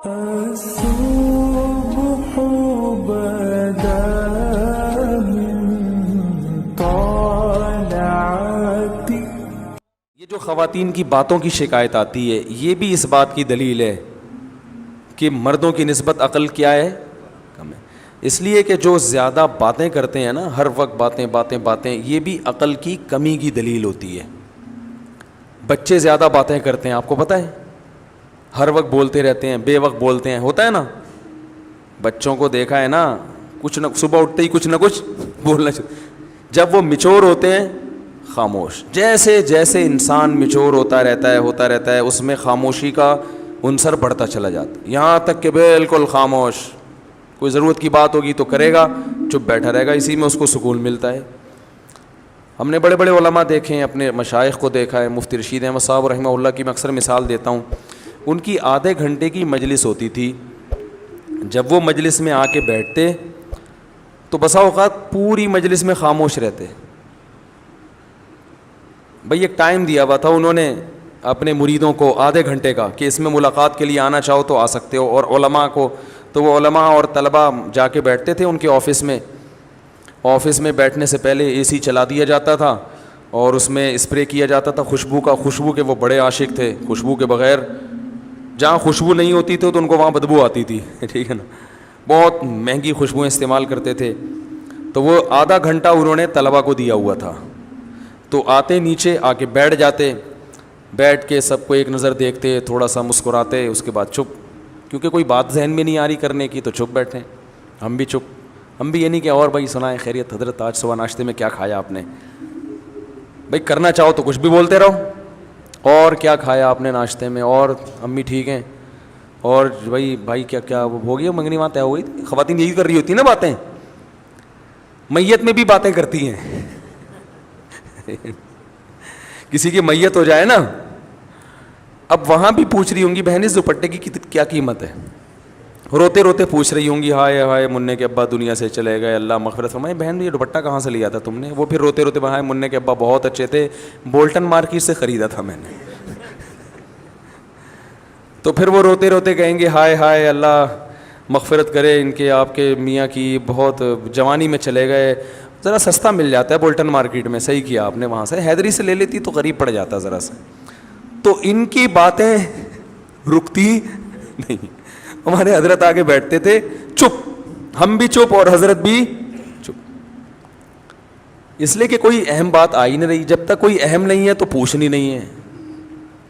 الصبح بدا من طالعتی. یہ جو خواتین کی باتوں کی شکایت آتی ہے یہ بھی اس بات کی دلیل ہے کہ مردوں کی نسبت عقل کیا ہے؟ کم ہے. اس لیے کہ جو زیادہ باتیں کرتے ہیں نا، ہر وقت باتیں باتیں باتیں، یہ بھی عقل کی کمی کی دلیل ہوتی ہے. بچے زیادہ باتیں کرتے ہیں، آپ کو پتہ ہے، ہر وقت بولتے رہتے ہیں، بے وقت بولتے ہیں، ہوتا ہے نا. بچوں کو دیکھا ہے نا، کچھ نہ صبح اٹھتے ہی کچھ نہ کچھ بولنا جب وہ میچور ہوتے ہیں خاموش. جیسے جیسے انسان میچور ہوتا رہتا ہے اس میں خاموشی کا عنصر بڑھتا چلا جاتا ہے، یہاں تک کہ بالکل خاموش. کوئی ضرورت کی بات ہوگی تو کرے گا، چپ بیٹھا رہے گا، اسی میں اس کو سکون ملتا ہے. ہم نے بڑے بڑے علماء دیکھے ہیں، اپنے مشائخ کو دیکھا ہے. مفتی رشید احمد صاحب رحمہ اللہ کی میں اکثر مثال دیتا ہوں. ان کی آدھے گھنٹے کی مجلس ہوتی تھی. جب وہ مجلس میں آ کے بیٹھتے تو بسا اوقات پوری مجلس میں خاموش رہتے. بھئی ایک ٹائم دیا ہوا تھا انہوں نے اپنے مریدوں کو آدھے گھنٹے کا کہ اس میں ملاقات کے لیے آنا چاہو تو آ سکتے ہو. اور علماء کو تو وہ علماء اور طلباء جا کے بیٹھتے تھے ان کے آفس میں. آفس میں بیٹھنے سے پہلے اے سی چلا دیا جاتا تھا اور اس میں اسپرے کیا جاتا تھا خوشبو کا. خوشبو کے وہ بڑے عاشق تھے، خوشبو کے بغیر جہاں خوشبو نہیں ہوتی تھی تو ان کو وہاں بدبو آتی تھی. ٹھیک ہے نا، بہت مہنگی خوشبوئیں استعمال کرتے تھے. تو وہ آدھا گھنٹہ انہوں نے طلباء کو دیا ہوا تھا. تو آتے نیچے آ کے بیٹھ جاتے، بیٹھ کے سب کو ایک نظر دیکھتے، تھوڑا سا مسکراتے، اس کے بعد چپ. کیونکہ کوئی بات ذہن میں نہیں آ رہی کرنے کی تو چپ بیٹھیں. ہم بھی چپ. ہم بھی یہ نہیں کہ اور بھائی سنائیں خیریت حضرت آج صبح ناشتے میں کیا کھایا آپ نے. بھائی کرنا چاہو تو کچھ بھی بولتے رہو، اور کیا کھایا آپ نے ناشتے میں، اور امی ٹھیک ہیں، اور بھائی کیا ہو گیا منگنی وہاں طے ہو گئی. خواتین یہی کر رہی ہوتی ہیں نا باتیں. میت میں بھی باتیں کرتی ہیں. کسی کی میت ہو جائے نا، اب وہاں بھی پوچھ رہی ہوں گی بہن اس دوپٹے کی کیا قیمت ہے. روتے روتے پوچھ رہی ہوں گی ہائے ہائے منع کے ابا دنیا سے چلے گئے، اللہ مغفرت فرمائے. بہن یہ دوپٹہ کہاں سے لیا تھا تم نے؟ وہ پھر روتے روتے ہائے منع کے ابا بہت اچھے تھے، بولٹن مارکیٹ سے خریدا تھا میں نے. تو پھر وہ روتے روتے کہیں گے ہائے ہائے اللہ مغفرت کرے ان کے آپ کے میاں کی، بہت جوانی میں چلے گئے. ذرا سستا مل جاتا ہے بولٹن مارکیٹ میں. صحیح کیا آپ نے، وہاں سے حیدری سے لے لیتی تو غریب پڑ جاتا ذرا سا. تو ان کی باتیں رکتی نہیں. ہمارے حضرت آگے بیٹھتے تھے چپ، ہم بھی چپ اور حضرت بھی چپ. اس لیے کہ کوئی اہم بات آ ہی نہیں رہی. جب تک کوئی اہم نہیں ہے تو پوچھنی نہیں ہے.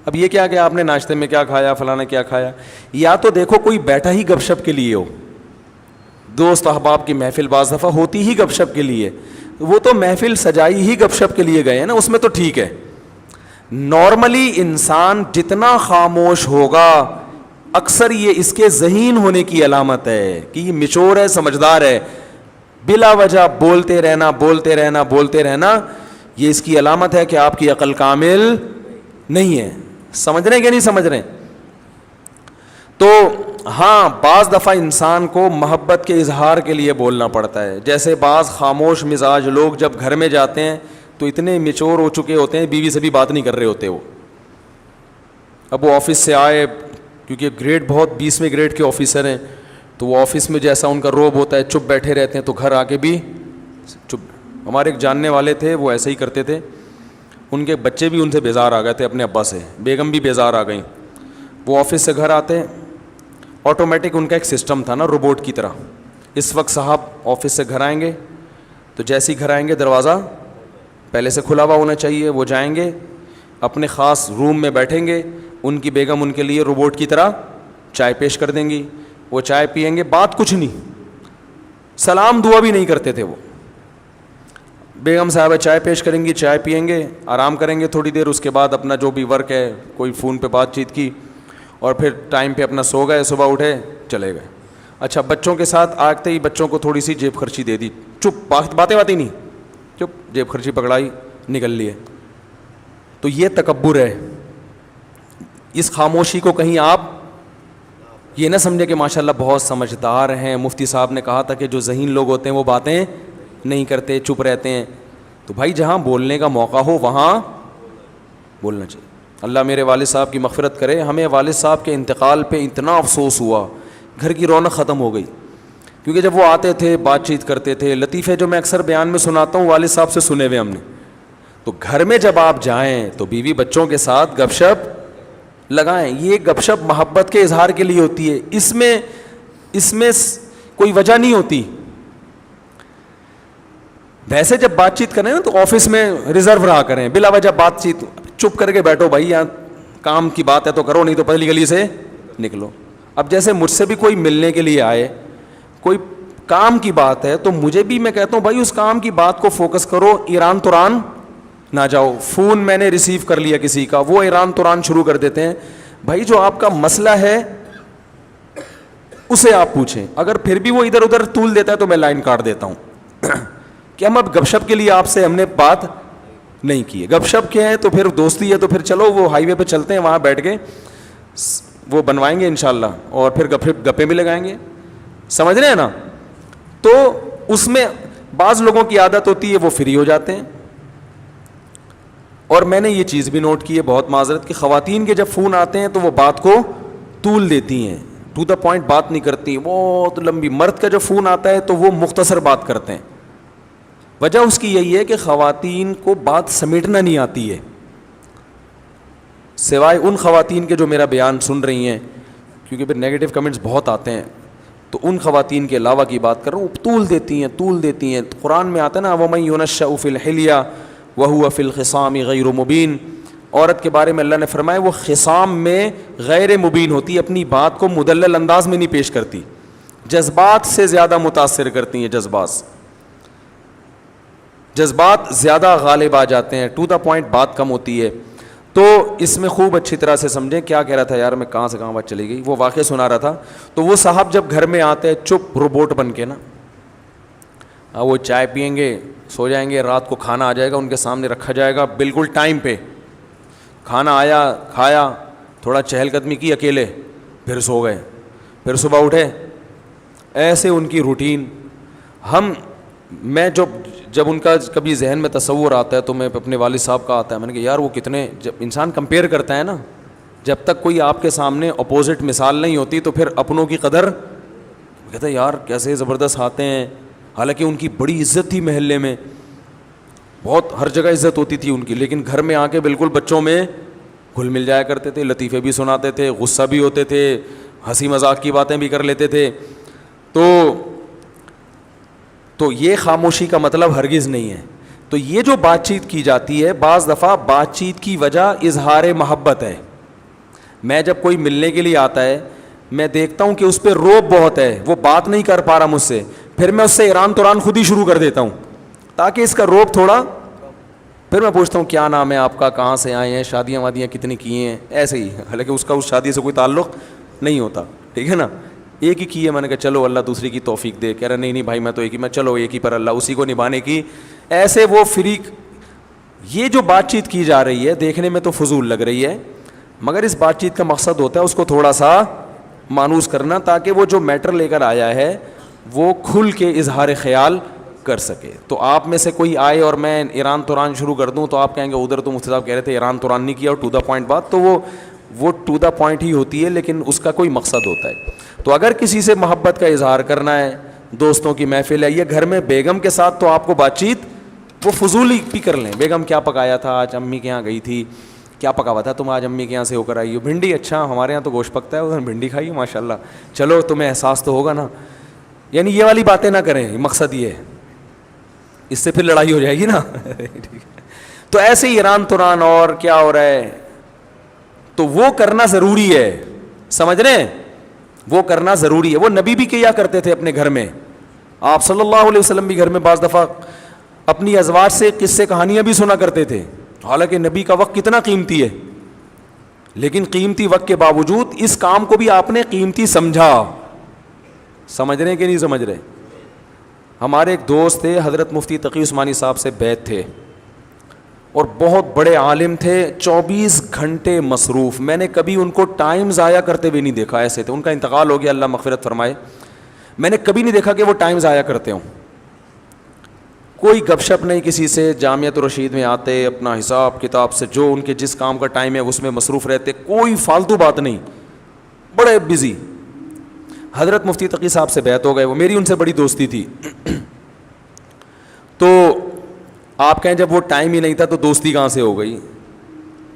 اب یہ کیا کہ آپ نے ناشتے میں کیا کھایا، فلانا کیا کھایا. یا تو دیکھو کوئی بیٹھا ہی گپ شپ کے لیے ہو. دوست احباب کی محفل بعض دفعہ ہوتی ہی گپ شپ کے لیے، وہ تو محفل سجائی ہی گپ شپ کے لیے گئے ہیں نا، اس میں تو ٹھیک ہے. نارملی انسان جتنا خاموش ہوگا اکثر یہ اس کے ذہین ہونے کی علامت ہے کہ یہ میچور ہے، سمجھدار ہے. بلا وجہ بولتے رہنا یہ اس کی علامت ہے کہ آپ کی عقل کامل نہیں ہے. سمجھ رہے ہیں کہ نہیں سمجھ رہے ہیں؟ تو ہاں بعض دفعہ انسان کو محبت کے اظہار کے لیے بولنا پڑتا ہے. جیسے بعض خاموش مزاج لوگ جب گھر میں جاتے ہیں تو اتنے میچور ہو چکے ہوتے ہیں، بیوی سے بھی بات نہیں کر رہے ہوتے. وہ اب وہ آفس سے آئے، کیونکہ گریڈ بہت 20ویں گریڈ کے آفیسر ہیں، تو وہ آفس میں جیسا ان کا روب ہوتا ہے چپ بیٹھے رہتے ہیں، تو گھر آ کے بھی چپ. ہمارے ایک جاننے والے تھے، وہ ایسے ہی کرتے تھے. ان کے بچے بھی ان سے بیزار آ گئے تھے اپنے ابا سے، بیگم بھی بیزار آ گئیں. وہ آفس سے گھر آتے ہیں، آٹومیٹک ان کا ایک سسٹم تھا نا روبوٹ کی طرح. اس وقت صاحب آفس سے گھر آئیں گے تو جیسے ہی گھر آئیں گے دروازہ پہلے سے کھلا ہوا ہونا چاہیے. وہ جائیں گے اپنے خاص روم میں بیٹھیں گے، ان کی بیگم ان کے لیے روبوٹ کی طرح چائے پیش کر دیں گی. وہ چائے پئیں گے، بات کچھ نہیں، سلام دعا بھی نہیں کرتے تھے. وہ بیگم صاحبہ چائے پیش کریں گی، چائے پئیں گے، آرام کریں گے تھوڑی دیر. اس کے بعد اپنا جو بھی ورک ہے، کوئی فون پہ بات چیت کی، اور پھر ٹائم پہ اپنا سو گئے، صبح اٹھے چلے گئے. اچھا بچوں کے ساتھ آتے ہی بچوں کو تھوڑی سی جیب خرچی دے دی، چپ، باتیں نہیں، چپ، جیب خرچی پکڑائی، نکل لیے. تو یہ تکبر ہے. اس خاموشی کو کہیں آپ یہ نہ سمجھے کہ ماشاءاللہ بہت سمجھدار ہیں. مفتی صاحب نے کہا تھا کہ جو ذہین لوگ ہوتے ہیں وہ باتیں نہیں کرتے، چپ رہتے ہیں. تو بھائی جہاں بولنے کا موقع ہو وہاں بولنا چاہیے. اللہ میرے والد صاحب کی مغفرت کرے. ہمیں والد صاحب کے انتقال پہ اتنا افسوس ہوا, گھر کی رونق ختم ہو گئی. کیونکہ جب وہ آتے تھے بات چیت کرتے تھے, لطیفے جو میں اکثر بیان میں سناتا ہوں والد صاحب سے سنے ہوئے ہم نے. تو گھر میں جب آپ جائیں تو بیوی بچوں کے ساتھ گپ شپ لگائیں. یہ گپ شپ محبت کے اظہار کے لیے ہوتی ہے, اس میں کوئی وجہ نہیں ہوتی. ویسے جب بات چیت کریں نا تو آفس میں ریزرو رہا کریں, بلا وجہ بات چیت چپ کر کے بیٹھو بھائی, یہاں کام کی بات ہے تو کرو, نہیں تو پتلی گلی سے نکلو. اب جیسے مجھ سے بھی کوئی ملنے کے لیے آئے, کوئی کام کی بات ہے, تو مجھے بھی میں کہتا ہوں بھائی اس کام کی بات کو فوکس کرو, ایران توران نہ جاؤ. فون میں نے ریسیو کر لیا کسی کا, وہ ایران توران شروع کر دیتے ہیں. بھائی جو آپ کا مسئلہ ہے اسے آپ پوچھیں, اگر پھر بھی وہ ادھر ادھر طول دیتا ہے تو میں لائن کاٹ دیتا ہوں کہ ہم اب گپ شپ کے لیے آپ سے ہم نے بات نہیں کی ہے. گپ شپ کیا ہے تو پھر دوستی ہے, تو پھر چلو وہ ہائی وے پہ چلتے ہیں, وہاں بیٹھ کے وہ بنوائیں گے انشاءاللہ, اور پھر گپیں بھی لگائیں گے. سمجھ رہے ہیں نا؟ تو اس میں بعض لوگوں کی عادت ہوتی ہے وہ فری ہو جاتے ہیں. اور میں نے یہ چیز بھی نوٹ کی ہے, بہت معذرت, کہ خواتین کے جب فون آتے ہیں تو وہ بات کو طول دیتی ہیں, ٹو دا پوائنٹ بات نہیں کرتی, بہت لمبی. مرد کا جب فون آتا ہے تو وہ مختصر بات کرتے ہیں. وجہ اس کی یہی ہے کہ خواتین کو بات سمیٹنا نہیں آتی ہے, سوائے ان خواتین کے جو میرا بیان سن رہی ہیں, کیونکہ پھر نیگیٹو کمنٹس بہت آتے ہیں. تو ان خواتین کے علاوہ کی بات کر رہا ہوں, طول دیتی ہیں. قرآن میں آتا ہے نا, وَمَن يُنَشَّأُ فِي الْحِلْيَةِ وَهُوَ فِي الْخِصَامِ غَيْرُ مُبِينٍ. عورت کے بارے میں اللہ نے فرمایا وہ خصام میں غیر مبین ہوتی ہے, اپنی بات کو مدلل انداز میں نہیں پیش کرتی, جذبات سے زیادہ متاثر کرتی ہیں. جذبات زیادہ غالب آ جاتے ہیں, ٹو دا پوائنٹ بات کم ہوتی ہے. تو اس میں خوب اچھی طرح سے سمجھیں. کیا کہہ رہا تھا یار میں, کہاں سے کہاں بات چلی گئی, وہ واقعہ سنا رہا تھا. تو وہ صاحب جب گھر میں آتے ہیں چپ روبوٹ بن کے نا, وہ چائے پئیں گے, سو جائیں گے, رات کو کھانا آ جائے گا ان کے سامنے رکھا جائے گا بالکل ٹائم پہ, کھانا آیا کھایا, تھوڑا چہل قدمی کی اکیلے, پھر سو گئے, پھر صبح اٹھے. ایسے ان کی روٹین. میں جب ان کا کبھی ذہن میں تصور آتا ہے تو میں اپنے والد صاحب کا آتا ہے, میں نے کہا یار وہ کتنے, جب انسان کمپیئر کرتا ہے نا, جب تک کوئی آپ کے سامنے اپوزٹ مثال نہیں ہوتی تو پھر اپنوں کی قدر کہتا ہے یار کیسے زبردست آتے ہیں. حالانکہ ان کی بڑی عزت تھی محلے میں, بہت ہر جگہ عزت ہوتی تھی ان کی, لیکن گھر میں آ کے بالکل بچوں میں گھل مل جایا کرتے تھے, لطیفے بھی سناتے تھے, غصہ بھی ہوتے تھے, ہنسی مذاق کی باتیں بھی کر لیتے تھے. تو یہ خاموشی کا مطلب ہرگز نہیں ہے. تو یہ جو بات چیت کی جاتی ہے, بعض دفعہ بات چیت کی وجہ اظہار محبت ہے. میں جب کوئی ملنے کے لیے آتا ہے, میں دیکھتا ہوں کہ اس پہ روب بہت ہے, وہ بات نہیں کر پا رہا مجھ سے, پھر میں اس سے ایران توران خود ہی شروع کر دیتا ہوں تاکہ اس کا روب تھوڑا. پھر میں پوچھتا ہوں کیا نام ہے آپ کا, کہاں سے آئے ہیں, شادیاں وادیاں کتنی کی ہیں, ایسے ہی, حالانکہ اس کا اس شادی سے کوئی تعلق نہیں ہوتا. ٹھیک ہے نا, ایک ہی کی ہے. میں نے کہا چلو اللہ دوسری کی توفیق دے. کہہ رہا نہیں بھائی میں تو ایک ہی, میں چلو ایک ہی پر اللہ اسی کو نبھانے کی. ایسے وہ فریق. یہ جو بات چیت کی جا رہی ہے دیکھنے میں تو فضول لگ رہی ہے, مگر اس بات چیت کا مقصد ہوتا ہے اس کو تھوڑا سا مانوس کرنا, تاکہ وہ جو میٹر لے کر آیا ہے وہ کھل کے اظہار خیال کر سکے. تو آپ میں سے کوئی آئے اور میں ایران توران شروع کر دوں تو آپ کہیں گے ادھر تو مفتی صاحب کہہ رہے تھے ایران توران نہیں کیا, اور ٹو دا پوائنٹ بات, تو وہ ٹو دا پوائنٹ ہی ہوتی ہے, لیکن اس کا کوئی مقصد ہوتا ہے. تو اگر کسی سے محبت کا اظہار کرنا ہے, دوستوں کی محفل ہے, یہ گھر میں بیگم کے ساتھ, تو آپ کو بات چیت وہ فضولی بھی کر لیں. بیگم کیا پکایا تھا آج, امی کے یہاں گئی تھی, کیا پکا ہوا تھا تم آج امی کے یہاں سے ہو کر آئی ہو, بھنڈی, اچھا ہمارے یہاں تو گوشت پکتا ہے, ادھر بھنڈی کھائی ہو ماشاء اللہ, چلو تمہیں احساس تو ہوگا نا. یعنی یہ والی باتیں نہ کریں, مقصد یہ ہے, اس سے پھر لڑائی ہو جائے گی نا. تو ایسے ہی ایران توران اور کیا ہو رہا ہے, تو وہ کرنا ضروری ہے. سمجھ رہے ہیں, وہ کرنا ضروری ہے. وہ نبی بھی کیا کرتے تھے اپنے گھر میں, آپ صلی اللہ علیہ وسلم بھی گھر میں بعض دفعہ اپنی ازواج سے قصے کہانیاں بھی سنا کرتے تھے. حالانکہ نبی کا وقت کتنا قیمتی ہے, لیکن قیمتی وقت کے باوجود اس کام کو بھی آپ نے قیمتی سمجھا. سمجھ رہے ہیں کہ نہیں سمجھ رہے؟ ہمارے ایک دوست تھے, حضرت مفتی تقی عثمانی صاحب سے بیعت تھے, اور بہت بڑے عالم تھے, 24 گھنٹے مصروف. میں نے کبھی ان کو ٹائم ضائع کرتے ہوئے نہیں دیکھا. ایسے تھے, ان کا انتقال ہو گیا, اللہ مغفرت فرمائے. میں نے کبھی نہیں دیکھا کہ وہ ٹائم ضائع کرتے ہوں. کوئی گپ شپ نہیں کسی سے, جامعۃ الرشید میں آتے, اپنا حساب کتاب سے جو ان کے جس کام کا ٹائم ہے اس میں مصروف رہتے, کوئی فالتو بات نہیں, بڑے بزی. حضرت مفتی تقی صاحب سے بیعت ہو گئے, وہ میری ان سے بڑی دوستی تھی. تو آپ کہیں جب وہ ٹائم ہی نہیں تھا تو دوستی کہاں سے ہو گئی؟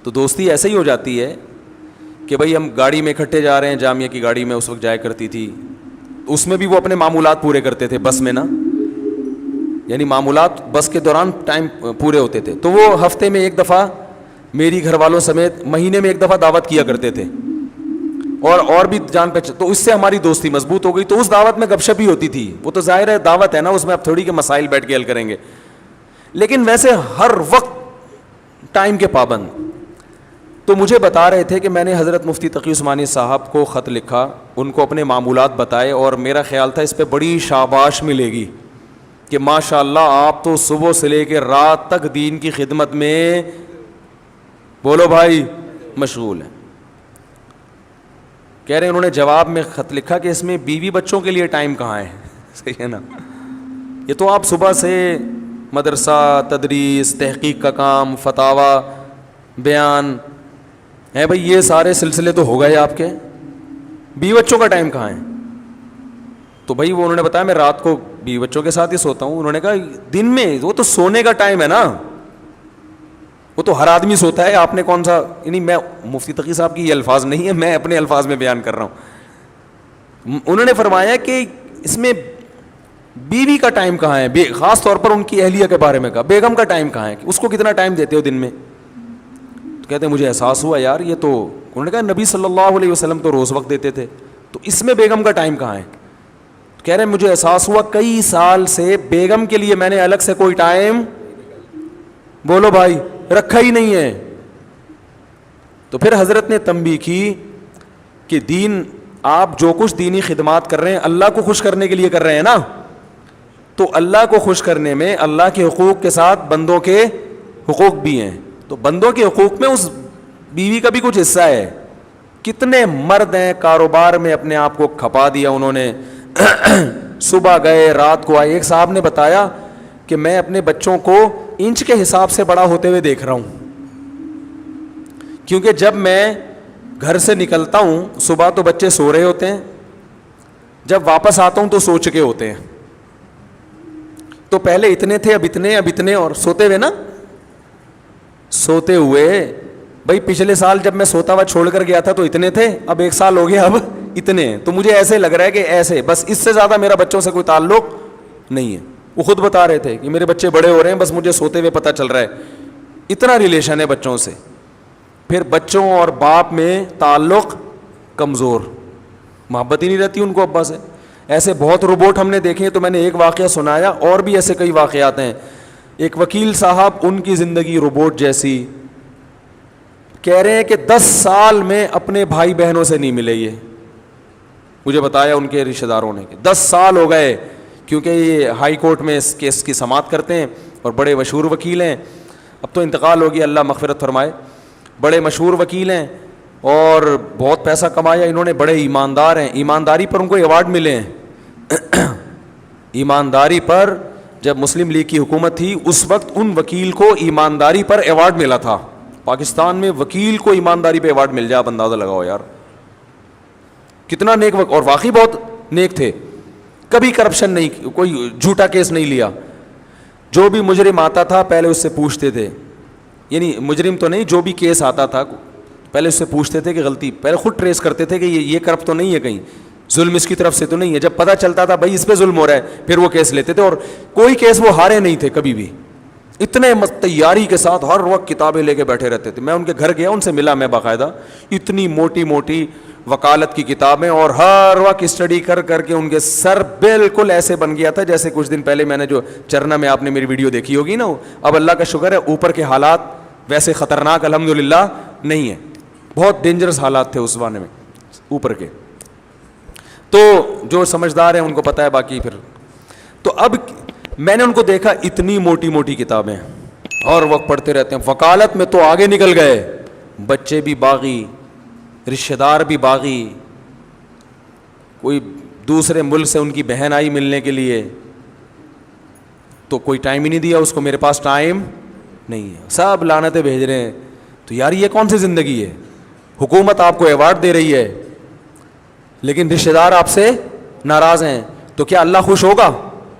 تو دوستی ایسے ہی ہو جاتی ہے کہ بھائی ہم گاڑی میں اکٹھے جا رہے ہیں, جامعہ کی گاڑی میں اس وقت جایا کرتی تھی, اس میں بھی وہ اپنے معمولات پورے کرتے تھے بس میں نا, یعنی معمولات بس کے دوران ٹائم پورے ہوتے تھے. تو وہ ہفتے میں ایک دفعہ میری گھر والوں سمیت مہینے میں ایک دفعہ دعوت کیا کرتے تھے, اور بھی جان پہچان, تو اس سے ہماری دوستی مضبوط ہو گئی. تو اس دعوت میں گپ شپ ہی ہوتی تھی, وہ تو ظاہر ہے دعوت ہے نا, اس میں اب تھوڑی کہ مسائل بیٹھ کے حل کریں گے, لیکن ویسے ہر وقت ٹائم کے پابند. تو مجھے بتا رہے تھے کہ میں نے حضرت مفتی تقی عثمانی صاحب کو خط لکھا, ان کو اپنے معمولات بتائے, اور میرا خیال تھا اس پہ بڑی شاباش ملے گی کہ ماشاء اللہ آپ تو صبح سے لے کے رات تک دین کی خدمت میں, بولو بھائی, مشغول ہیں. کہہ رہے ہیں انہوں نے جواب میں خط لکھا کہ اس میں بیوی بچوں کے لیے ٹائم کہاں ہے؟ صحیح ہے نا, یہ تو آپ صبح سے مدرسہ, تدریس, تحقیق کا کام, فتاوی, بیان ہے بھائی, یہ سارے سلسلے تو ہو گئے آپ کے, بیوی بچوں کا ٹائم کہاں ہے؟ تو بھائی وہ انہوں نے بتایا میں رات کو بیوی بچوں کے ساتھ ہی سوتا ہوں. انہوں نے کہا دن میں وہ تو سونے کا ٹائم ہے نا, وہ تو ہر آدمی سوتا ہے, آپ نے کون سا, یعنی میں مفتی تقی صاحب کی یہ الفاظ نہیں ہے, میں اپنے الفاظ میں بیان کر رہا ہوں. انہوں نے فرمایا کہ اس میں بیوی کا ٹائم کہاں ہے, خاص طور پر ان کی اہلیہ کے بارے میں کہا, بیگم کا ٹائم کہاں ہے, اس کو کتنا ٹائم دیتے ہو دن میں؟ تو کہتے ہیں مجھے احساس ہوا یار یہ تو, انہوں نے کہا نبی صلی اللہ علیہ وسلم تو روز وقت دیتے تھے, تو اس میں بیگم کا ٹائم کہاں ہے؟ کہہ رہے ہیں مجھے احساس ہوا کئی سال سے بیگم کے لیے میں نے الگ سے کوئی ٹائم, بولو بھائی, رکھا ہی نہیں ہے. تو پھر حضرت نے تنبیہ کی کہ دین, آپ جو کچھ دینی خدمات کر رہے ہیں اللہ کو خوش کرنے کے لیے کر رہے ہیں نا, تو اللہ کو خوش کرنے میں اللہ کے حقوق کے ساتھ بندوں کے حقوق بھی ہیں. تو بندوں کے حقوق میں اس بیوی کا بھی کچھ حصہ ہے. کتنے مرد ہیں کاروبار میں اپنے آپ کو کھپا دیا انہوں نے, صبح گئے رات کو آئے. ایک صاحب نے بتایا کہ میں اپنے بچوں کو انچ کے حساب سے بڑا ہوتے ہوئے دیکھ رہا ہوں, کیونکہ جب میں گھر سے نکلتا ہوں صبح تو بچے سو رہے ہوتے ہیں, جب واپس آتا ہوں تو سو چکے ہوتے ہیں. تو پہلے اتنے تھے, اب اتنے, اور سوتے ہوئے نا, سوتے ہوئے. بھائی پچھلے سال جب میں سوتا ہوا چھوڑ کر گیا تھا تو اتنے تھے, اب ایک سال ہو گیا اب اتنے. تو مجھے ایسے لگ رہا ہے کہ ایسے بس, اس سے زیادہ میرا بچوں سے کوئی تعلق نہیں ہے. وہ خود بتا رہے تھے کہ میرے بچے بڑے ہو رہے ہیں, بس مجھے سوتے ہوئے پتہ چل رہا ہے, اتنا ریلیشن ہے بچوں سے. پھر بچوں اور باپ میں تعلق کمزور, محبت ہی نہیں رہتی ان کو ابا سے. ایسے بہت روبوٹ ہم نے دیکھے ہیں. تو میں نے ایک واقعہ سنایا, اور بھی ایسے کئی واقعات ہیں. ایک وکیل صاحب, ان کی زندگی روبوٹ جیسی, کہہ رہے ہیں کہ 10 سال میں اپنے بھائی بہنوں سے نہیں ملے. یہ مجھے بتایا ان کے رشتہ داروں نے کہ 10 سال ہو گئے, کیونکہ یہ ہائی کورٹ میں اس کیس کی سماعت کرتے ہیں اور بڑے مشہور وکیل ہیں. اب تو انتقال ہو گیا, اللہ مغفرت فرمائے. بڑے مشہور وکیل ہیں اور بہت پیسہ کمایا انہوں نے, بڑے ایماندار ہیں. ایمانداری پر ان کو ایوارڈ ملے ہیں. ایمانداری پر, جب مسلم لیگ کی حکومت تھی اس وقت ان وکیل کو ایمانداری پر ایوارڈ ملا تھا. پاکستان میں وکیل کو ایمانداری پہ ایوارڈ مل جائے, آپ اندازہ لگاؤ یار کتنا نیک, اور واقعی بہت نیک تھے. کبھی کرپشن نہیں, کوئی جھوٹا کیس نہیں لیا. جو بھی مجرم آتا تھا پہلے اس سے پوچھتے تھے, یعنی مجرم تو نہیں, جو بھی کیس آتا تھا پہلے اس سے پوچھتے تھے کہ غلطی, پہلے خود ٹریس کرتے تھے کہ یہ کرپٹ تو نہیں ہے, کہیں ظلم اس کی طرف سے تو نہیں ہے. جب پتہ چلتا تھا بھائی اس پہ ظلم ہو رہا ہے, پھر وہ کیس لیتے تھے, اور کوئی کیس وہ ہارے نہیں تھے کبھی بھی. اتنے تیاری کے ساتھ ہر وقت کتابیں لے کے بیٹھے رہتے تھے. میں ان کے گھر گیا, ان سے ملا میں باقاعدہ, اتنی موٹی موٹی وکالت کی کتابیں, اور ہر وقت اسٹڈی کر کر کے ان کے سر بالکل ایسے بن گیا تھا جیسے کچھ دن پہلے میں نے جو چرنا میں آپ نے میری ویڈیو دیکھی ہوگی نا. اب اللہ کا شکر ہے اوپر کے حالات ویسے خطرناک الحمدللہ نہیں ہے, بہت ڈینجرس حالات تھے اس زمانے میں اوپر کے. تو جو سمجھدار ہیں ان کو پتہ ہے, باقی پھر تو اب میں نے ان کو دیکھا اتنی موٹی موٹی کتابیں اور وقت پڑھتے رہتے ہیں. وکالت میں تو آگے نکل گئے, بچے بھی باغی, رشتہ دار بھی باغی, کوئی دوسرے ملک سے ان کی بہن آئی ملنے کے لیے, تو کوئی ٹائم ہی نہیں دیا اس کو, میرے پاس ٹائم نہیں ہے, سب لعنتیں بھیج رہے ہیں. تو یار یہ کون سی زندگی ہے؟ حکومت آپ کو ایوارڈ دے رہی ہے لیکن رشتہ دار آپ سے ناراض ہیں, تو کیا اللہ خوش ہوگا؟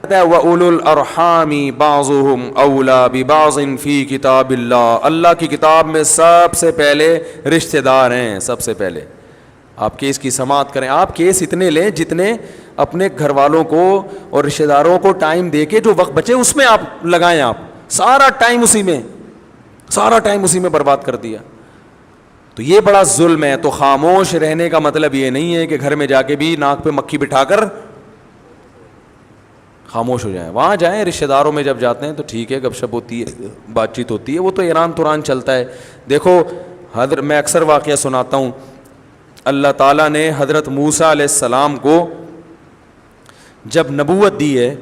وَأُولُو الْأَرْحَامِ بَعْضُهُمْ أَوْلَى بِبَعْضٍ فِي کتاب اللہ, اللہ کی کتاب میں سب سے پہلے رشتہ دار ہیں. سب سے پہلے آپ کیس کی سماعت کریں, آپ کیس اتنے لیں جتنے اپنے گھر والوں کو اور رشتہ داروں کو ٹائم دے کے جو وقت بچے اس میں آپ لگائیں. آپ سارا ٹائم اسی میں برباد کر دیا, تو یہ بڑا ظلم ہے. تو خاموش رہنے کا مطلب یہ نہیں ہے کہ گھر میں جا کے بھی ناک پہ مکھی بٹھا کر خاموش ہو جائیں. وہاں جائیں, رشتہ داروں میں جب جاتے ہیں تو ٹھیک ہے, گپ شپ ہوتی ہے, بات چیت ہوتی ہے, وہ تو ایران توران چلتا ہے. دیکھو میں اکثر واقعہ سناتا ہوں, اللہ تعالیٰ نے حضرت موسیٰ علیہ السلام کو جب نبوت دی ہے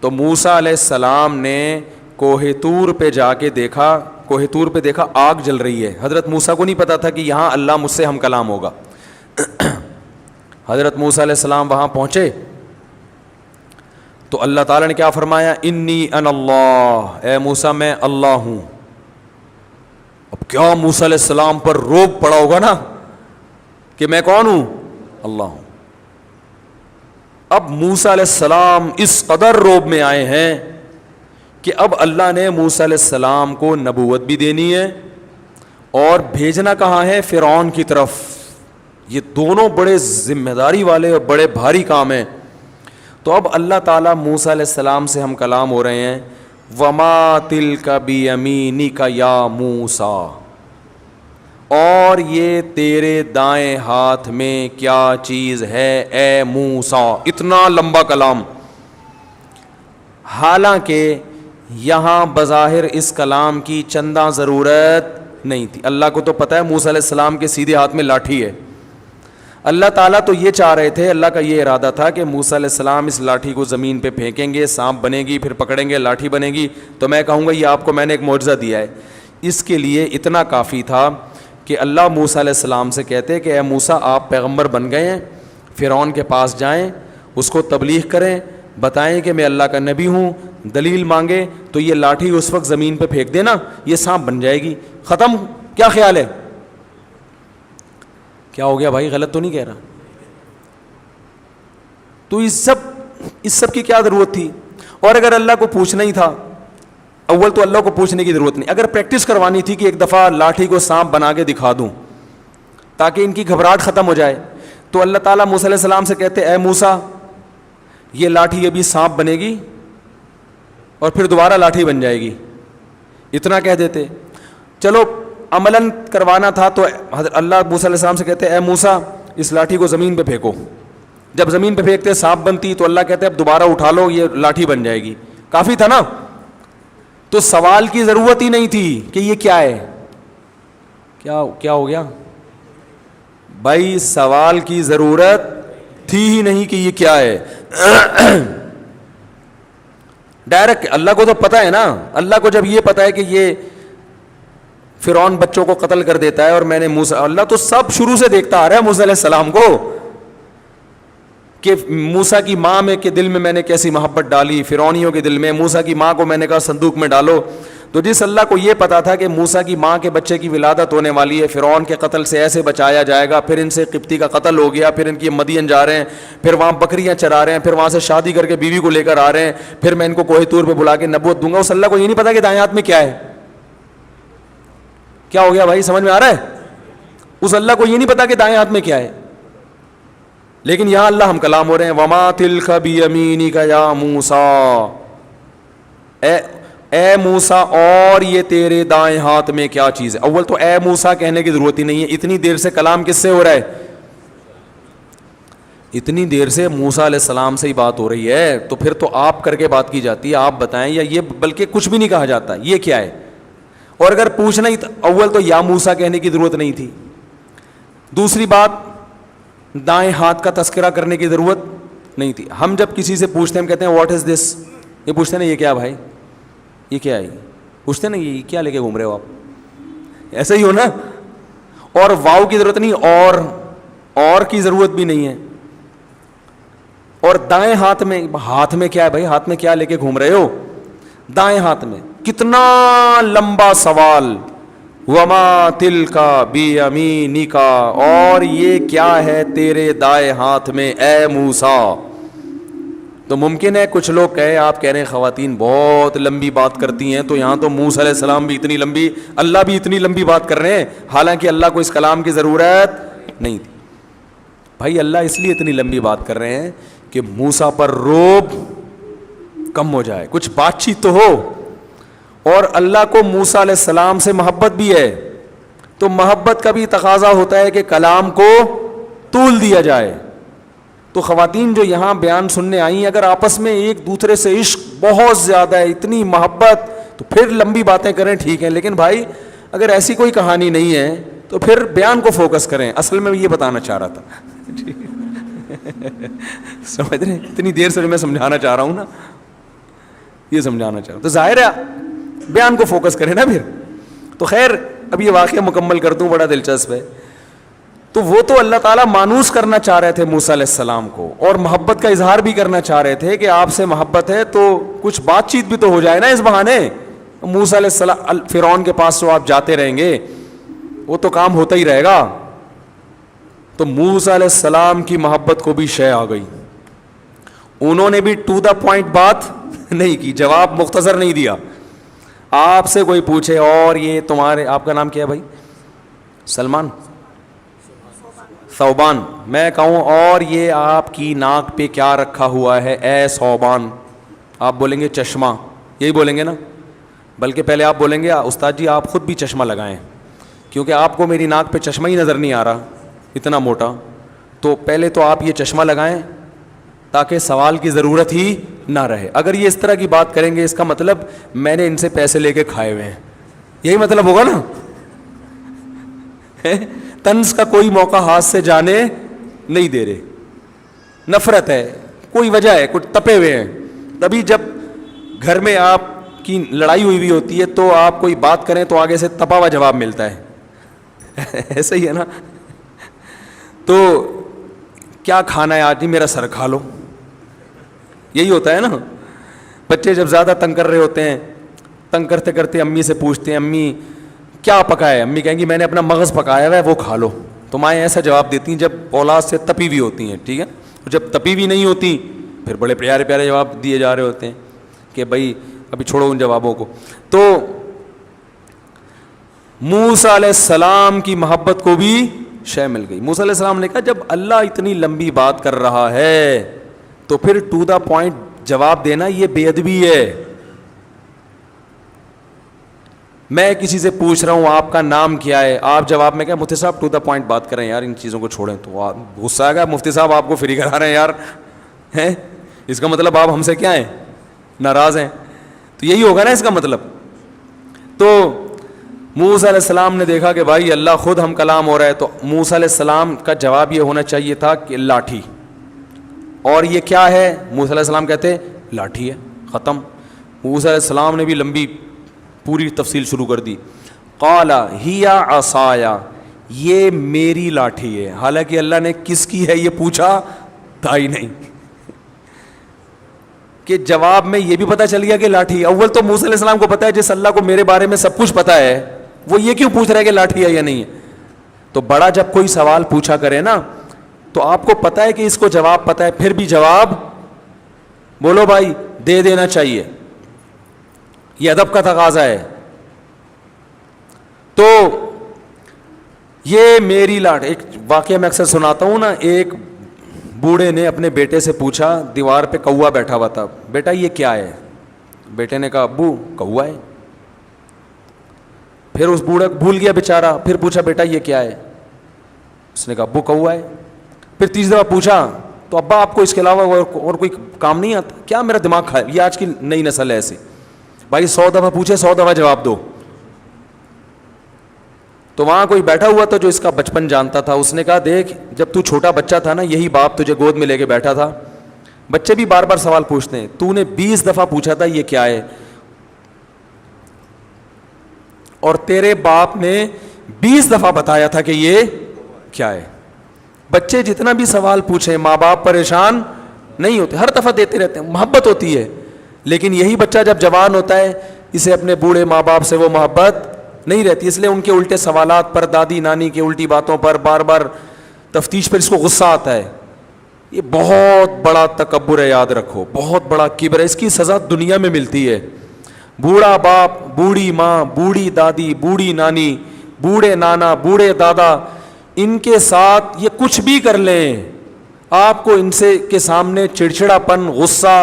تو موسیٰ علیہ السلام نے کوہ طور پہ جا کے دیکھا, کوہ طور پہ دیکھا آگ جل رہی ہے. حضرت موسیٰ کو نہیں پتا تھا کہ یہاں اللہ مجھ سے ہم کلام ہوگا. حضرت موسیٰ علیہ السلام وہاں پہنچے تو اللہ تعالیٰ نے کیا فرمایا, انی انا اللہ, اے موسیٰ میں اللہ ہوں. اب کیا موسیٰ علیہ السلام پر روب پڑا ہوگا نا کہ میں کون ہوں؟ اللہ ہوں. اب موسیٰ علیہ السلام اس قدر روب میں آئے ہیں کہ اب اللہ نے موسیٰ علیہ السلام کو نبوت بھی دینی ہے اور بھیجنا کہاں ہے؟ فرعون کی طرف. یہ دونوں بڑے ذمہ داری والے اور بڑے بھاری کام ہیں. تو اب اللہ تعالیٰ موسیٰ علیہ السلام سے ہم کلام ہو رہے ہیں, وما تلک بیمینک یا موسیٰ, اور یہ تیرے دائیں ہاتھ میں کیا چیز ہے اے موسیٰ. اتنا لمبا کلام, حالانکہ یہاں بظاہر اس کلام کی چندہ ضرورت نہیں تھی. اللہ کو تو پتہ ہے موسیٰ علیہ السلام کے سیدھے ہاتھ میں لاٹھی ہے. اللہ تعالیٰ تو یہ چاہ رہے تھے, اللہ کا یہ ارادہ تھا کہ موسیٰ علیہ السلام اس لاٹھی کو زمین پہ پھینکیں گے, سانپ بنے گی, پھر پکڑیں گے, لاٹھی بنے گی, تو میں کہوں گا یہ آپ کو میں نے ایک معجزہ دیا ہے. اس کے لیے اتنا کافی تھا کہ اللہ موسیٰ علیہ السلام سے کہتے کہ اے موسیٰ آپ پیغمبر بن گئے ہیں, فرعون کے پاس جائیں, اس کو تبلیغ کریں, بتائیں کہ میں اللہ کا نبی ہوں, دلیل مانگے تو یہ لاٹھی اس وقت زمین پہ پھینک دینا, یہ سانپ بن جائے گی, ختم. کیا خیال ہے؟ کیا ہو گیا بھائی, غلط تو نہیں کہہ رہا؟ تو اس سب کی کیا ضرورت تھی؟ اور اگر اللہ کو پوچھنا ہی تھا, اول تو اللہ کو پوچھنے کی ضرورت نہیں, اگر پریکٹس کروانی تھی کہ ایک دفعہ لاٹھی کو سانپ بنا کے دکھا دوں تاکہ ان کی گھبراہٹ ختم ہو جائے, تو اللہ تعالیٰ موسیٰ علیہ السلام سے کہتے اے موسیٰ یہ لاٹھی ابھی سانپ بنے گی اور پھر دوبارہ لاٹھی بن جائے گی, اتنا کہہ دیتے. چلو عملاً کروانا تھا تو اللہ موسیٰ علیہ السلام سے کہتے اے موسیٰ اس لاٹھی کو زمین پہ پھینکو. جب زمین پہ پھینکتے سانپ بنتی تو اللہ کہتے اب دوبارہ اٹھا لو, یہ لاٹھی بن جائے گی. کافی تھا نا. تو سوال کی ضرورت ہی نہیں تھی کہ یہ کیا ہے. کیا ہو گیا بھائی؟ سوال کی ضرورت تھی ہی نہیں کہ یہ کیا ہے. ڈائریکٹ اللہ کو تو پتہ ہے نا. اللہ کو جب یہ پتہ ہے کہ یہ فرعون بچوں کو قتل کر دیتا ہے اور میں نے موسیٰ, اللہ تو سب شروع سے دیکھتا آ رہا ہے موسیٰ علیہ السلام کو کہ موسیٰ کی ماں کے دل میں نے کیسی محبت ڈالی, فرعونیوں کے دل میں. موسیٰ کی ماں کو میں نے کہا صندوق میں ڈالو. تو جس اللہ کو یہ پتا تھا کہ موسیٰ کی ماں کے بچے کی ولادت ہونے والی ہے, فرعون کے قتل سے ایسے بچایا جائے گا, پھر ان سے قبطی کا قتل ہو گیا, پھر ان کی مدین جا رہے ہیں, پھر وہاں بکریاں چرا رہے ہیں, پھر وہاں سے شادی کر کے بیوی کو لے کر آ رہے ہیں, پھر میں ان کو کوہ طور پہ بلا کے نبوت دوں گا. اس اللہ کو یہ نہیں پتا کہ دائیں ہاتھ میں کیا ہے. کیا ہو گیا بھائی, سمجھ میں آ رہا ہے؟ اس اللہ کو یہ نہیں پتا کہ دائیں ہاتھ میں کیا ہے. لیکن یہاں اللہ ہم کلام ہو رہے ہیں, وما تلک بیمینک یا موسیٰ, اے موسیٰ اور یہ تیرے دائیں ہاتھ میں کیا چیز ہے. اول تو اے موسیٰ کہنے کی ضرورت ہی نہیں ہے. اتنی دیر سے کلام کس سے ہو رہا ہے؟ اتنی دیر سے موسیٰ علیہ السلام سے ہی بات ہو رہی ہے, تو پھر تو آپ کر کے بات کی جاتی ہے, آپ بتائیں, یا یہ بلکہ کچھ بھی نہیں کہا جاتا یہ کیا ہے. اور اگر پوچھنا ہی اول تو یا موسیٰ کہنے کی ضرورت نہیں تھی. دوسری بات, دائیں ہاتھ کا تذکرہ کرنے کی ضرورت نہیں تھی. ہم جب کسی سے پوچھتے ہیں ہم کہتے ہیں واٹ از دس, یہ پوچھتے ہیں نا یہ کیا بھائی, یہ کیا ہے, پوچھتے ہیں نا یہ کیا لے کے گھوم رہے ہو آپ, ایسا ہی ہو نا. اور واو کی ضرورت نہیں, اور کی ضرورت بھی نہیں ہے. اور دائیں ہاتھ میں کیا ہے بھائی, ہاتھ میں کیا لے کے گھوم رہے ہو, دائیں ہاتھ میں. کتنا لمبا سوال. وما تلکا بیمینک, اور یہ کیا ہے تیرے دائیں ہاتھ میں اے موسیٰ. تو ممکن ہے کچھ لوگ کہے, آپ کہہ رہے ہیں خواتین بہت لمبی بات کرتی ہیں, تو یہاں تو موسیٰ علیہ السلام بھی اتنی لمبی, اللہ بھی اتنی لمبی بات کر رہے ہیں, حالانکہ اللہ کو اس کلام کی ضرورت نہیں تھی. بھائی اللہ اس لیے اتنی لمبی بات کر رہے ہیں کہ موسیٰ پر روب کم ہو جائے, کچھ بات چیت تو ہو. اور اللہ کو موسیٰ علیہ السلام سے محبت بھی ہے, تو محبت کا بھی تقاضا ہوتا ہے کہ کلام کو طول دیا جائے. تو خواتین جو یہاں بیان سننے آئی ہیں, اگر آپس میں ایک دوسرے سے عشق بہت زیادہ ہے, اتنی محبت, تو پھر لمبی باتیں کریں ٹھیک ہے, لیکن بھائی اگر ایسی کوئی کہانی نہیں ہے تو پھر بیان کو فوکس کریں. اصل میں یہ بتانا چاہ رہا تھا, سمجھ رہے ہیں, اتنی دیر سے میں سمجھانا چاہ رہا ہوں نا, یہ سمجھانا چاہ رہا ہوں, تو ظاہر ہے بیان کو فوکس کریں نا پھر. تو خیر اب یہ واقعہ مکمل کر دوں, بڑا دلچسپ ہے. تو وہ تو اللہ تعالیٰ مانوس کرنا چاہ رہے تھے موسیٰ علیہ السلام کو, اور محبت کا اظہار بھی کرنا چاہ رہے تھے کہ آپ سے محبت ہے تو کچھ بات چیت بھی تو ہو جائے نا اس بہانے. موسیٰ علیہ السلام فرعون کے پاس تو آپ جاتے رہیں گے, وہ تو کام ہوتا ہی رہے گا. تو موسیٰ علیہ السلام کی محبت کو بھی شے آ گئی, انہوں نے بھی ٹو دا پوائنٹ بات نہیں کی, جواب مختصر نہیں دیا. آپ سے کوئی پوچھے اور یہ تمہارے, آپ کا نام کیا ہے بھائی؟ سلمان, ثوبان. میں کہوں اور یہ آپ کی ناک پہ کیا رکھا ہوا ہے اے ثوبان, آپ بولیں گے چشمہ, یہی بولیں گے نا. بلکہ پہلے آپ بولیں گے استاد جی آپ خود بھی چشمہ لگائیں, کیونکہ آپ کو میری ناک پہ چشمہ ہی نظر نہیں آ رہا اتنا موٹا. تو پہلے تو آپ یہ چشمہ لگائیں تاکہ سوال کی ضرورت ہی نہ رہے. اگر یہ اس طرح کی بات کریں گے اس کا مطلب میں نے ان سے پیسے لے کے کھائے ہوئے ہیں, یہی مطلب ہوگا نا. طنز کا کوئی موقع ہاتھ سے جانے نہیں دے رہے, نفرت ہے, کوئی وجہ ہے, کچھ تپے ہوئے ہیں. تبھی جب گھر میں آپ کی لڑائی ہوئی ہوتی ہے تو آپ کوئی بات کریں تو آگے سے تپا ہوا جواب ملتا ہے. ایسا ہی ہے نا. تو کیا کھانا ہے آج؟ نہیں میرا سر کھا لو, یہی ہوتا ہے نا. بچے جب زیادہ تنگ کر رہے ہوتے ہیں, تنگ کرتے کرتے امی سے پوچھتے ہیں امی کیا پکایا ہے, امی کہیں گی میں نے اپنا مغز پکایا ہوا ہے وہ کھا لو. تو مائیں ایسا جواب دیتی ہیں جب اولاد سے تپی ہوئی ہوتی ہیں, ٹھیک ہے. جب تپی ہوئی نہیں ہوتی پھر بڑے پیارے پیارے جواب دیے جا رہے ہوتے ہیں کہ بھائی ابھی چھوڑو ان جوابوں کو. تو موسیٰ علیہ السلام کی محبت کو بھی شے مل گئی. موسیٰ علیہ السلام نے کہا جب اللہ اتنی لمبی بات کر رہا ہے تو پھر ٹو دا پوائنٹ جواب دینا یہ بے ادبی ہے. میں کسی سے پوچھ رہا ہوں آپ کا نام کیا ہے, آپ جواب میں کہا مفتی صاحب ٹو دا پوائنٹ بات کریں یار, ان چیزوں کو چھوڑیں. تو غصہ آ گیا, مفتی صاحب آپ کو فری کرا رہے ہیں یار, ہیں اس کا مطلب آپ ہم سے کیا ہیں, ناراض ہیں. تو یہی ہوگا نا اس کا مطلب. تو موسیٰ علیہ السلام نے دیکھا کہ بھائی اللہ خود ہم کلام ہو رہا ہے, تو موسیٰ علیہ السلام کا جواب یہ ہونا چاہیے تھا کہ لاٹھی. اور یہ کیا ہے؟ موسیٰ علیہ السلام کہتے ہیں لاٹھی ہے, ختم. موسیٰ علیہ السلام نے بھی لمبی پوری تفصیل شروع کر دی. قال ہی عصایا, یہ میری لاٹھی ہے. حالانکہ اللہ نے کس کی ہے یہ پوچھا تھا ہی نہیں, کہ جواب میں یہ بھی پتہ چل گیا کہ لاٹھی. اول تو موسیٰ علیہ السلام کو پتہ ہے جس اللہ کو میرے بارے میں سب کچھ پتہ ہے وہ یہ کیوں پوچھ رہا ہے کہ لاٹھی ہے یا نہیں ہے. تو بڑا جب کوئی سوال پوچھا کرے نا تو آپ کو پتہ ہے کہ اس کو جواب پتہ ہے, پھر بھی جواب بولو بھائی دے دینا چاہیے, یہ ادب کا تقاضا ہے. تو یہ میری لاٹھی. ایک واقعہ میں اکثر سناتا ہوں نا, ایک بوڑھے نے اپنے بیٹے سے پوچھا, دیوار پہ کوا بیٹھا ہوا تھا, بیٹا یہ کیا ہے؟ بیٹے نے کہا ابو کوا ہے. پھر اس بوڑھا بھول گیا بیچارہ, پھر پوچھا بیٹا یہ کیا ہے؟ اس نے کہا ابو کوا ہے. پھر تیسری دفعہ پوچھا تو ابا آپ کو اس کے علاوہ اور کوئی کام نہیں آتا کیا؟ میرا دماغ کھائے. یہ آج کی نئی نسل ہے ایسی, بھائی 100 دفعہ پوچھے 100 دفعہ جواب دو. تو وہاں کوئی بیٹھا ہوا تھا جو اس کا بچپن جانتا تھا. اس نے کہا دیکھ جب تو چھوٹا بچہ تھا نا یہی باپ تجھے گود میں لے کے بیٹھا تھا. بچے بھی بار بار سوال پوچھتے ہیں, تو نے 20 دفعہ پوچھا تھا یہ کیا ہے, اور تیرے باپ نے 20 دفعہ بتایا تھا کہ یہ کیا ہے. بچے جتنا بھی سوال پوچھیں ماں باپ پریشان نہیں ہوتے, ہر دفعہ دیتے رہتے ہیں, محبت ہوتی ہے. لیکن یہی بچہ جب جوان ہوتا ہے اسے اپنے بوڑھے ماں باپ سے وہ محبت نہیں رہتی, اس لیے ان کے الٹے سوالات پر, دادی نانی کی الٹی باتوں پر بار بار تفتیش پر اس کو غصہ آتا ہے. یہ بہت بڑا تکبر ہے, یاد رکھو, بہت بڑا کبر ہے. اس کی سزا دنیا میں ملتی ہے. بوڑھا باپ, بوڑھی ماں, بوڑھی دادی, بوڑھی نانی, بوڑھے نانا, بوڑھے دادا, ان کے ساتھ یہ کچھ بھی کر لیں, آپ کو ان سے کے سامنے چڑچڑا پن, غصہ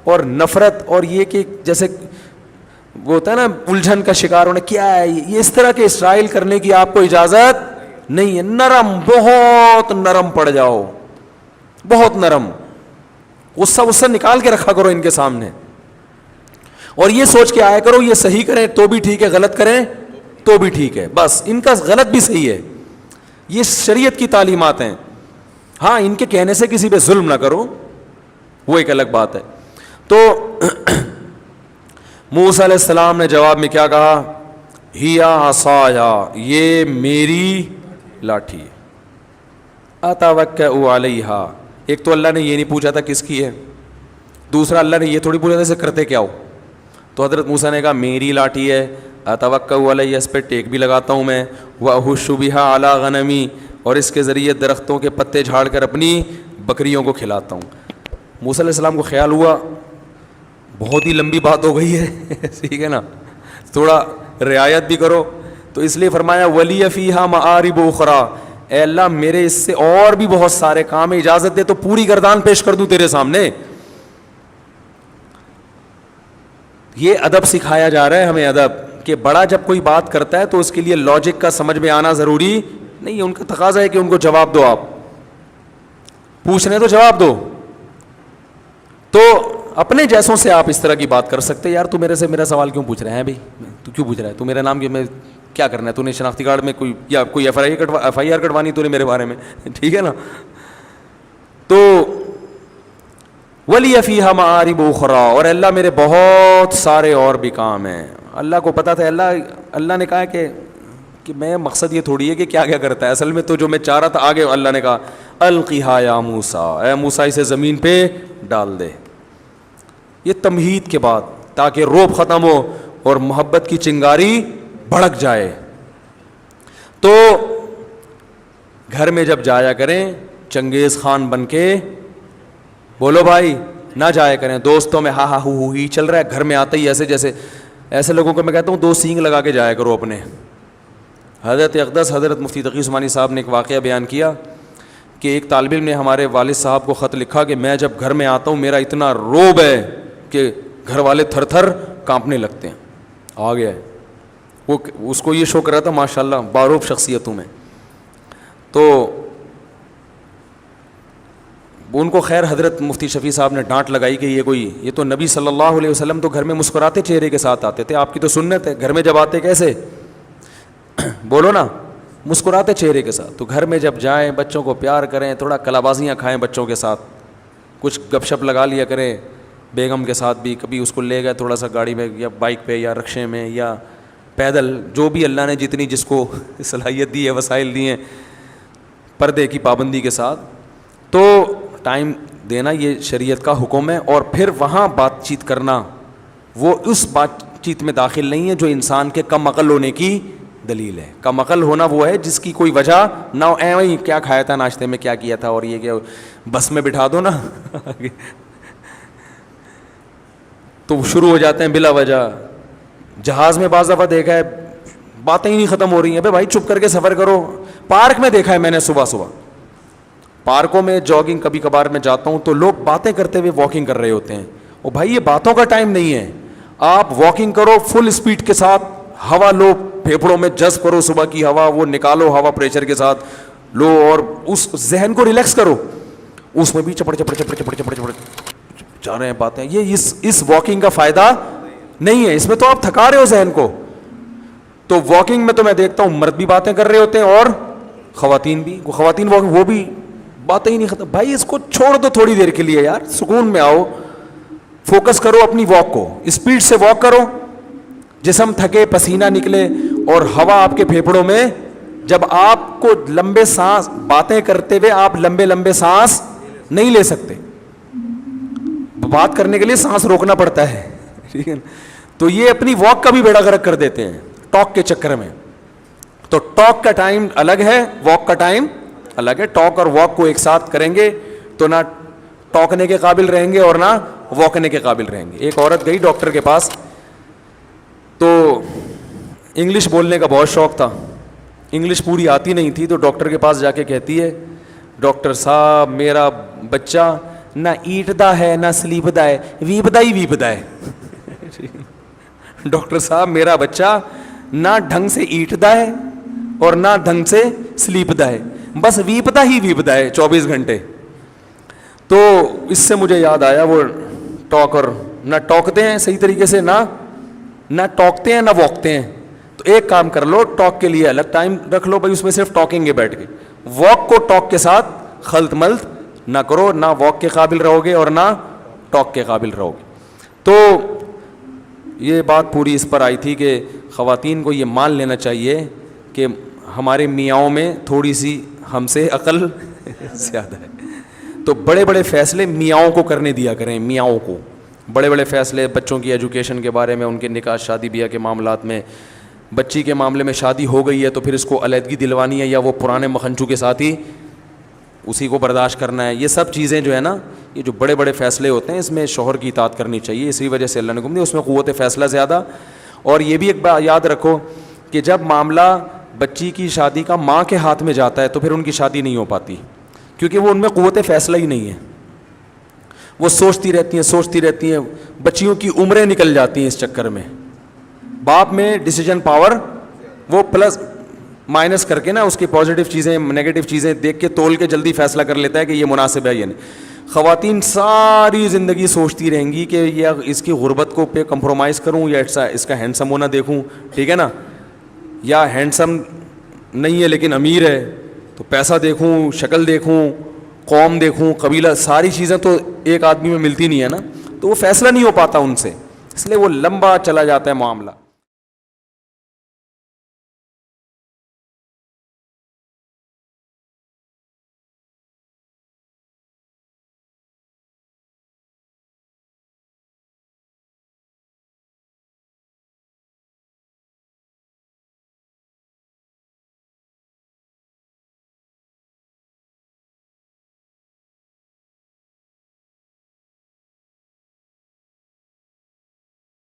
اور نفرت, اور یہ کہ جیسے وہ ہوتا ہے نا الجھن کا شکار ہونا, کیا ہے یہ, اس طرح کے اسرائیل کرنے کی آپ کو اجازت نہیں ہے. نرم, بہت نرم پڑ جاؤ, بہت نرم, غصہ نکال کے رکھا کرو ان کے سامنے, اور یہ سوچ کے آیا کرو یہ صحیح کریں تو بھی ٹھیک ہے, غلط کریں تو بھی ٹھیک ہے, بس ان کا غلط بھی صحیح ہے. یہ شریعت کی تعلیمات ہیں. ہاں ان کے کہنے سے کسی پہ ظلم نہ کرو, وہ ایک الگ بات ہے. تو موسیٰ علیہ السلام نے جواب میں کیا کہا؟ ہیا عصایا, یہ میری لاٹھی ہے, اتوکئ علیہا. ایک تو اللہ نے یہ نہیں پوچھا تھا کس کی ہے, دوسرا اللہ نے یہ تھوڑی پوچھا تھا اسے کرتے کیا ہو. تو حضرت موسیٰ نے کہا میری لاٹھی ہے, اتوکئ علیہ, اس پہ ٹیک بھی لگاتا ہوں میں, واہش بہا علی غنمی, اور اس کے ذریعے درختوں کے پتے جھاڑ کر اپنی بکریوں کو کھلاتا ہوں. موسیٰ علیہ السلام کو خیال ہوا بہت ہی لمبی بات ہو گئی ہے, ٹھیک ہے نا, تھوڑا رعایت بھی کرو, تو اس لیے فرمایا ولی فیہا معارب اخری, اے اللہ میرے اس سے اور بھی بہت سارے کام, اجازت دے تو پوری گردان پیش کر دوں تیرے سامنے. یہ ادب سکھایا جا رہا ہے ہمیں, ادب, کہ بڑا جب کوئی بات کرتا ہے تو اس کے لیے لاجک کا سمجھ میں آنا ضروری نہیں ہے. ان کا تقاضا ہے کہ ان کو جواب دو, آپ پوچھ رہے ہیں تو جواب دو. تو اپنے جیسوں سے آپ اس طرح کی بات کر سکتے, یار تو میرے سے میرا سوال کیوں پوچھ رہے ہیں بھائی, تو کیوں پوچھ رہا ہے, تو میرا نام میں کیا کرنا ہے, تو نے شناختی کارڈ میں کوئی یا کوئی ایف آئی آر کٹوانی تو نے میرے بارے میں, ٹھیک ہے نا. تو ولی فیہا معارب اخری, اور اللہ میرے بہت سارے اور بھی کام ہیں. اللہ کو پتا تھا, اللہ نے کہا کہ میں مقصد یہ تھوڑی ہے کہ کیا کیا کرتا ہے, اصل میں تو جو میں چاہ رہا تھا آگے, اللہ نے کہا القیہا یا موسیٰ, اے موسیٰ اسے زمین پہ ڈال دے. یہ تمہید کے بعد, تاکہ روب ختم ہو اور محبت کی چنگاری بھڑک جائے. تو گھر میں جب جایا کریں چنگیز خان بن کے, بولو بھائی, نہ جایا کریں دوستوں میں ہا ہا ہو ہی چل رہا ہے, گھر میں آتے ہی ایسے جیسے, ایسے لوگوں کو میں کہتا ہوں 2 سینگ لگا کے جایا کرو اپنے. حضرت اقدس حضرت مفتی تقی عثمانی صاحب نے ایک واقعہ بیان کیا کہ ایک طالب علم نے ہمارے والد صاحب کو خط لکھا کہ میں جب گھر میں آتا ہوں میرا اتنا روب ہے کہ گھر والے تھر تھر کانپنے لگتے ہیں. آ گیا ہے وہ, اس کو یہ شو کر رہا تھا ماشاء اللہ باروب شخصیتوں میں. تو ان کو خیر حضرت مفتی شفیع صاحب نے ڈانٹ لگائی کہ یہ تو نبی صلی اللہ علیہ وسلم تو گھر میں مسکراتے چہرے کے ساتھ آتے تھے, آپ کی تو سنت ہے گھر میں جب آتے کیسے, بولو نا, مسکراتے چہرے کے ساتھ. تو گھر میں جب جائیں بچوں کو پیار کریں, تھوڑا کلابازیاں کھائیں بچوں کے ساتھ, کچھ گپ شپ لگا لیا کریں بیگم کے ساتھ بھی, کبھی اس کو لے گئے تھوڑا سا گاڑی میں یا بائک پہ یا رکشے میں یا پیدل, جو بھی اللہ نے جتنی جس کو صلاحیت دی ہے, وسائل دی ہیں, پردے کی پابندی کے ساتھ. تو ٹائم دینا یہ شریعت کا حکم ہے, اور پھر وہاں بات چیت کرنا وہ اس بات چیت میں داخل نہیں ہے جو انسان کے کم عقل ہونے کی دلیل ہے. کم عقل ہونا وہ ہے جس کی کوئی وجہ نہ ہو, وہی کیا کھایا تھا ناشتے میں, کیا کیا تھا, اور یہ کیا بس میں بٹھا دو نا تو شروع ہو جاتے ہیں بلا وجہ. جہاز میں بعض دفعہ دیکھا ہے باتیں ہی نہیں ختم ہو رہی ہیں, بھائی چپ کر کے سفر کرو. پارک میں دیکھا ہے میں نے, صبح پارکوں میں جاگنگ کبھی کبھار میں جاتا ہوں تو لوگ باتیں کرتے ہوئے واکنگ کر رہے ہوتے ہیں. اور بھائی یہ باتوں کا ٹائم نہیں ہے, آپ واکنگ کرو فل اسپیڈ کے ساتھ, ہوا لو, پھیپھڑوں میں جذب کرو صبح کی ہوا, وہ نکالو ہوا پریشر کے ساتھ لو, اور اس ذہن کو ریلیکس کرو. اس میں بھی چپڑ جا رہے ہیں باتیں, یہ اس واکنگ کا فائدہ نہیں ہے, اس میں تو آپ تھکا رہے ہو ذہن کو. تو واکنگ میں تو میں دیکھتا ہوں مرد بھی باتیں کر رہے ہوتے ہیں اور خواتین بھی. خواتین واکنگ وہ بھی باتیں ہی نہیں ختم. بھائی اس کو چھوڑ دو تھوڑی دیر کے لیے یار, سکون میں آؤ, فوکس کرو اپنی واک کو, اسپیڈ سے واک کرو, جسم تھکے, پسینہ نکلے, اور ہوا آپ کے پھیپھڑوں میں. جب آپ کو لمبے سانس, باتیں کرتے ہوئے آپ لمبے سانس نہیں لے سکتے, بات کرنے کے لیے سانس روکنا پڑتا ہے, ٹھیک ہے. تو یہ اپنی واک کا بھی بیڑا غرق کر دیتے ہیں ٹاک کے چکر میں. تو ٹاک کا ٹائم الگ ہے, واک کا ٹائم الگ ہے. ٹاک اور واک کو ایک ساتھ کریں گے تو نہ ٹاکنے کے قابل رہیں گے اور نہ واکنے کے قابل رہیں گے. ایک عورت گئی ڈاکٹر کے پاس, تو انگلش بولنے کا بہت شوق تھا, انگلش پوری آتی نہیں تھی, تو ڈاکٹر کے پاس جا کے کہتی ہے, ڈاکٹر صاحب میرا بچہ نہ ایٹدا ہے نہ سلیپدا ہے, ویپدا ہی ویپدا ہے. ڈاکٹر صاحب میرا بچہ نہ ڈھنگ سے ایٹدا ہے اور نہ ڈھنگ سے سلیپدا ہے, بس ویپدا ہی ویپدا ہے 24 گھنٹے. تو اس سے مجھے یاد آیا وہ ٹاکر نہ ٹاکتے ہیں صحیح طریقے سے, نہ ٹاکتے ہیں نہ واکتے ہیں. تو ایک کام کر لو, ٹاک کے لیے الگ ٹائم رکھ لو بھائی, اس میں صرف ٹاکیں گے بیٹھ کے. واک کو ٹاک کے ساتھ خلط ملط نہ کرو, نہ واک کے قابل رہو گے اور نہ ٹاک کے قابل رہو گے. تو یہ بات پوری اس پر آئی تھی کہ خواتین کو یہ مان لینا چاہیے کہ ہمارے میاؤں میں تھوڑی سی ہم سے عقل زیادہ ہے. تو بڑے بڑے فیصلے میاؤں کو کرنے دیا کریں, میاؤں کو بڑے بڑے فیصلے بچوں کی ایجوکیشن کے بارے میں, ان کے نکاح شادی بیاہ کے معاملات میں. بچی کے معاملے میں شادی ہو گئی ہے تو پھر اس کو علیحدگی دلوانی ہے یا وہ پرانے مکھنچو کے ساتھ ہی اسی کو برداشت کرنا ہے. یہ سب چیزیں جو ہے نا, یہ جو بڑے بڑے فیصلے ہوتے ہیں اس میں شوہر کی اطاعت کرنی چاہیے. اسی وجہ سے اللہ نے حکم دیا, اس میں قوت فیصلہ زیادہ. اور یہ بھی ایک بات یاد رکھو کہ جب معاملہ بچی کی شادی کا ماں کے ہاتھ میں جاتا ہے تو پھر ان کی شادی نہیں ہو پاتی, کیونکہ وہ ان میں قوت فیصلہ ہی نہیں ہے. وہ سوچتی رہتی ہیں, بچیوں کی عمریں نکل جاتی ہیں اس چکر میں. باپ میں ڈیسیجن پاور وہ پلس مائنس کر کے نا, اس کی پازیٹیو چیزیں نیگیٹو چیزیں دیکھ کے تول کے جلدی فیصلہ کر لیتا ہے کہ یہ مناسب ہے یا نہیں. خواتین ساری زندگی سوچتی رہیں گی کہ یہ اس کی غربت کو پہ کمپرومائز کروں یا اس کا ہینڈسم ہونا دیکھوں, ٹھیک ہے نا, یا ہینڈسم نہیں ہے لیکن امیر ہے تو پیسہ دیکھوں, شکل دیکھوں, قوم دیکھوں, قبیلہ, ساری چیزیں تو ایک آدمی میں ملتی نہیں ہے نا, تو وہ فیصلہ نہیں ہو پاتا ان سے, اس لیے وہ لمبا چلا جاتا ہے معاملہ.